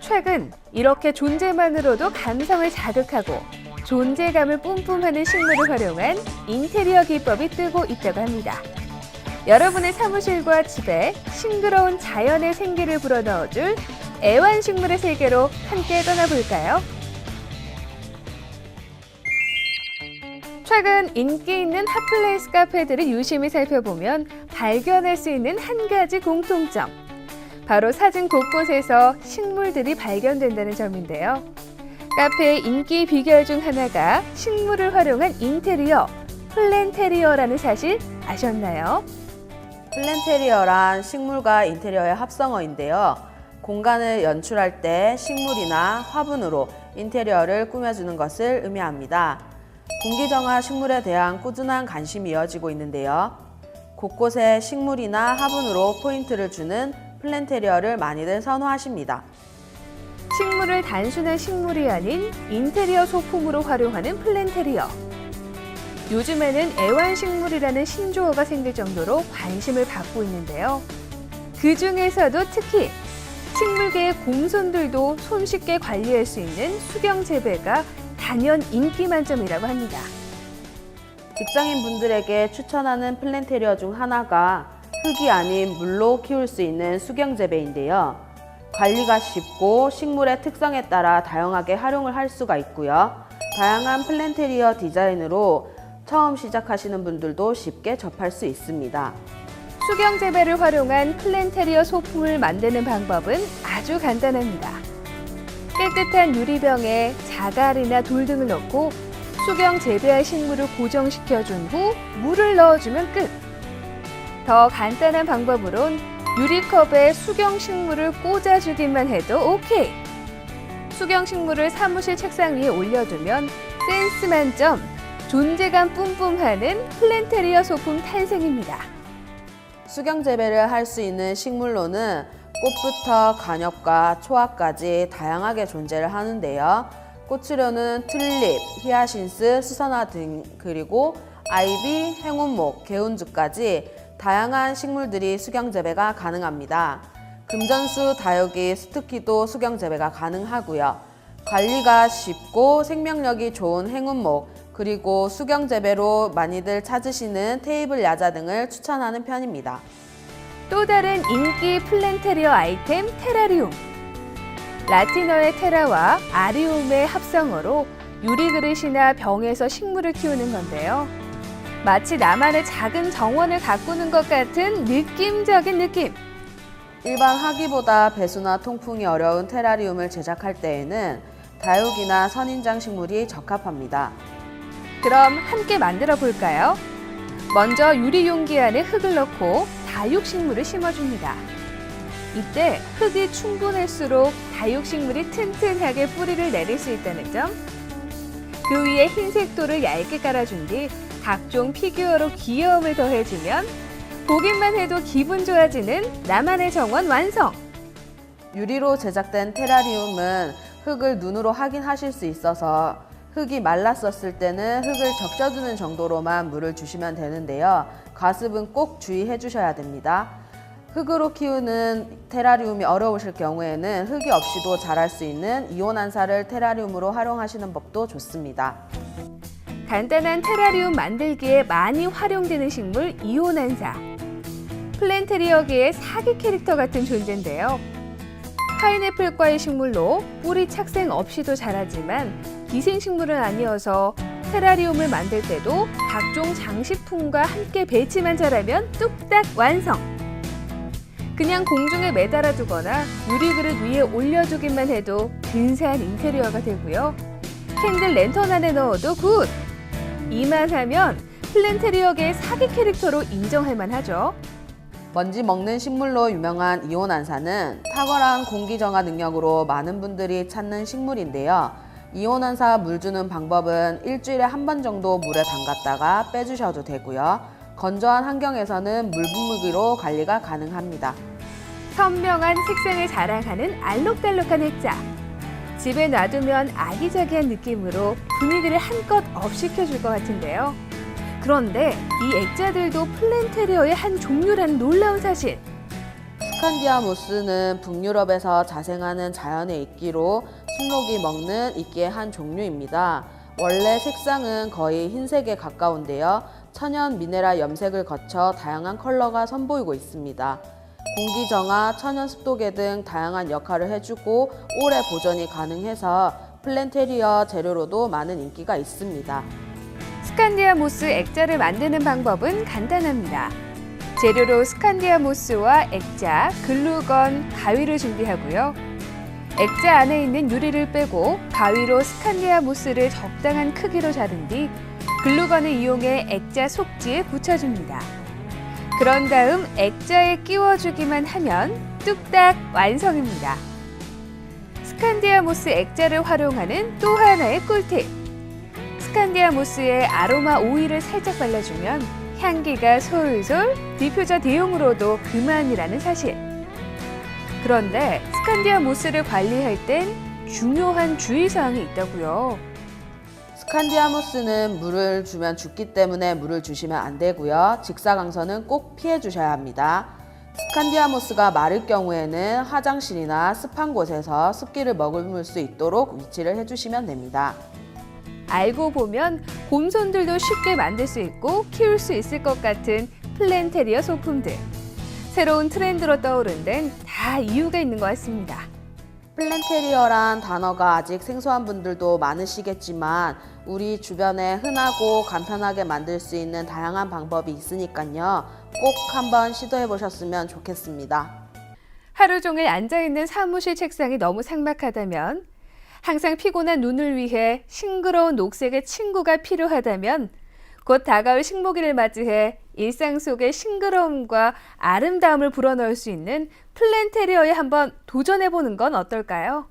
최근 이렇게 존재만으로도 감성을 자극하고 존재감을 뿜뿜하는 식물을 활용한 인테리어 기법이 뜨고 있다고 합니다. 여러분의 사무실과 집에 싱그러운 자연의 생기를 불어넣어줄 애완식물의 세계로 함께 떠나볼까요? 최근 인기 있는 핫플레이스 카페들을 유심히 살펴보면 발견할 수 있는 한 가지 공통점. 바로 사진 곳곳에서 식물들이 발견된다는 점인데요. 카페의 인기 비결 중 하나가 식물을 활용한 인테리어, 플랜테리어라는 사실 아셨나요? 플랜테리어란 식물과 인테리어의 합성어인데요. 공간을 연출할 때 식물이나 화분으로 인테리어를 꾸며주는 것을 의미합니다. 공기정화 식물에 대한 꾸준한 관심이 이어지고 있는데요. 곳곳에 식물이나 화분으로 포인트를 주는 플랜테리어를 많이들 선호하십니다. 식물을 단순한 식물이 아닌 인테리어 소품으로 활용하는 플랜테리어. 요즘에는 애완식물이라는 신조어가 생길 정도로 관심을 받고 있는데요. 그 중에서도 특히 식물계의 곰손들도 손쉽게 관리할 수 있는 수경 재배가 단연 인기 만점이라고 합니다. 직장인분들에게 추천하는 플랜테리어 중 하나가 흙이 아닌 물로 키울 수 있는 수경 재배인데요. 관리가 쉽고 식물의 특성에 따라 다양하게 활용을 할 수가 있고요. 다양한 플랜테리어 디자인으로 처음 시작하시는 분들도 쉽게 접할 수 있습니다. 수경 재배를 활용한 플랜테리어 소품을 만드는 방법은 아주 간단합니다. 깨끗한 유리병에 자갈이나 돌 등을 넣고 수경 재배할 식물을 고정시켜준 후 물을 넣어주면 끝! 더 간단한 방법으론 유리컵에 수경 식물을 꽂아주기만 해도 오케이! 수경 식물을 사무실 책상 위에 올려두면 센스 만점, 존재감 뿜뿜하는 플랜테리어 소품 탄생입니다. 수경 재배를 할 수 있는 식물로는 꽃부터 관엽과 초합까지 다양하게 존재를 하는데요. 꽃으로는 튤립, 히아신스, 수선화 등 그리고 아이비, 행운목, 개운주까지 다양한 식물들이 수경 재배가 가능합니다. 금전수, 다육이, 수특기도 수경 재배가 가능하고요. 관리가 쉽고 생명력이 좋은 행운목, 그리고 수경 재배로 많이들 찾으시는 테이블 야자 등을 추천하는 편입니다. 또 다른 인기 플랜테리어 아이템 테라리움. 라틴어의 테라와 아리움의 합성어로 유리 그릇이나 병에서 식물을 키우는 건데요. 마치 나만의 작은 정원을 가꾸는 것 같은 느낌적인 느낌. 일반 화기보다 배수나 통풍이 어려운 테라리움을 제작할 때에는 다육이나 선인장 식물이 적합합니다. 그럼 함께 만들어 볼까요? 먼저 유리 용기 안에 흙을 넣고 다육식물을 심어줍니다. 이때 흙이 충분할수록 다육식물이 튼튼하게 뿌리를 내릴 수 있다는 점. 그 위에 흰색 돌을 얇게 깔아준 뒤 각종 피규어로 귀여움을 더해주면 보기만 해도 기분 좋아지는 나만의 정원 완성! 유리로 제작된 테라리움은 흙을 눈으로 확인하실 수 있어서 흙이 말랐었을 때는 흙을 적셔주는 정도로만 물을 주시면 되는데요. 과습은 꼭 주의해 주셔야 됩니다. 흙으로 키우는 테라리움이 어려우실 경우에는 흙이 없이도 자랄 수 있는 이온환사를 테라리움으로 활용하시는 법도 좋습니다. 간단한 테라리움 만들기에 많이 활용되는 식물 이온환사. 플랜테리어계의 사기 캐릭터 같은 존재인데요. 파인애플과의 식물로 뿌리 착생 없이도 자라지만 기생식물은 아니어서 테라리움을 만들 때도 각종 장식품과 함께 배치만 잘하면 뚝딱 완성! 그냥 공중에 매달아 두거나 유리그릇 위에 올려두기만 해도 근사한 인테리어가 되고요. 캔들 랜턴 안에 넣어도 굿! 이만하면 플랜테리어계의 사기 캐릭터로 인정할 만하죠. 먼지 먹는 식물로 유명한 이온환사는 탁월한 공기정화 능력으로 많은 분들이 찾는 식물인데요. 이온환사 물 주는 방법은 일주일에 한 번 정도 물에 담갔다가 빼주셔도 되고요. 건조한 환경에서는 물 붓기로 관리가 가능합니다. 선명한 색상을 자랑하는 알록달록한 액자. 집에 놔두면 아기자기한 느낌으로 분위기를 한껏 업시켜줄 것 같은데요. 그런데 이 액자들도 플랜테리어의 한 종류라는 놀라운 사실. 스칸디아모스는 북유럽에서 자생하는 자연의 이끼로 순록이 먹는 이끼의 한 종류입니다. 원래 색상은 거의 흰색에 가까운데요. 천연 미네랄 염색을 거쳐 다양한 컬러가 선보이고 있습니다. 공기 정화, 천연 습도계 등 다양한 역할을 해주고 오래 보존이 가능해서 플랜테리어 재료로도 많은 인기가 있습니다. 스칸디아 모스 액자를 만드는 방법은 간단합니다. 재료로 스칸디아 모스와 액자, 글루건, 가위를 준비하고요. 액자 안에 있는 유리를 빼고 가위로 스칸디아 모스를 적당한 크기로 자른 뒤 글루건을 이용해 액자 속지에 붙여줍니다. 그런 다음 액자에 끼워주기만 하면 뚝딱 완성입니다. 스칸디아 모스 액자를 활용하는 또 하나의 꿀팁! 스칸디아 모스에 아로마 오일을 살짝 발라주면 향기가 솔솔, 디퓨저 대용으로도 그만이라는 사실. 그런데 스칸디아 모스를 관리할 땐 중요한 주의사항이 있다고요. 스칸디아모스는 물을 주면 죽기 때문에 물을 주시면 안 되고요. 직사광선은 꼭 피해 주셔야 합니다. 스칸디아모스가 마를 경우에는 화장실이나 습한 곳에서 습기를 머금을 수 있도록 위치를 해주시면 됩니다. 알고 보면 곰손들도 쉽게 만들 수 있고 키울 수 있을 것 같은 플랜테리어 소품들. 새로운 트렌드로 떠오른 데는 다 이유가 있는 것 같습니다. 플랜테리어란 단어가 아직 생소한 분들도 많으시겠지만 우리 주변에 흔하고 간편하게 만들 수 있는 다양한 방법이 있으니까요. 꼭 한번 시도해 보셨으면 좋겠습니다. 하루 종일 앉아있는 사무실 책상이 너무 삭막하다면, 항상 피곤한 눈을 위해 싱그러운 녹색의 친구가 필요하다면, 곧 다가올 식목일을 맞이해 일상 속의 싱그러움과 아름다움을 불어넣을 수 있는 플랜테리어에 한번 도전해보는 건 어떨까요?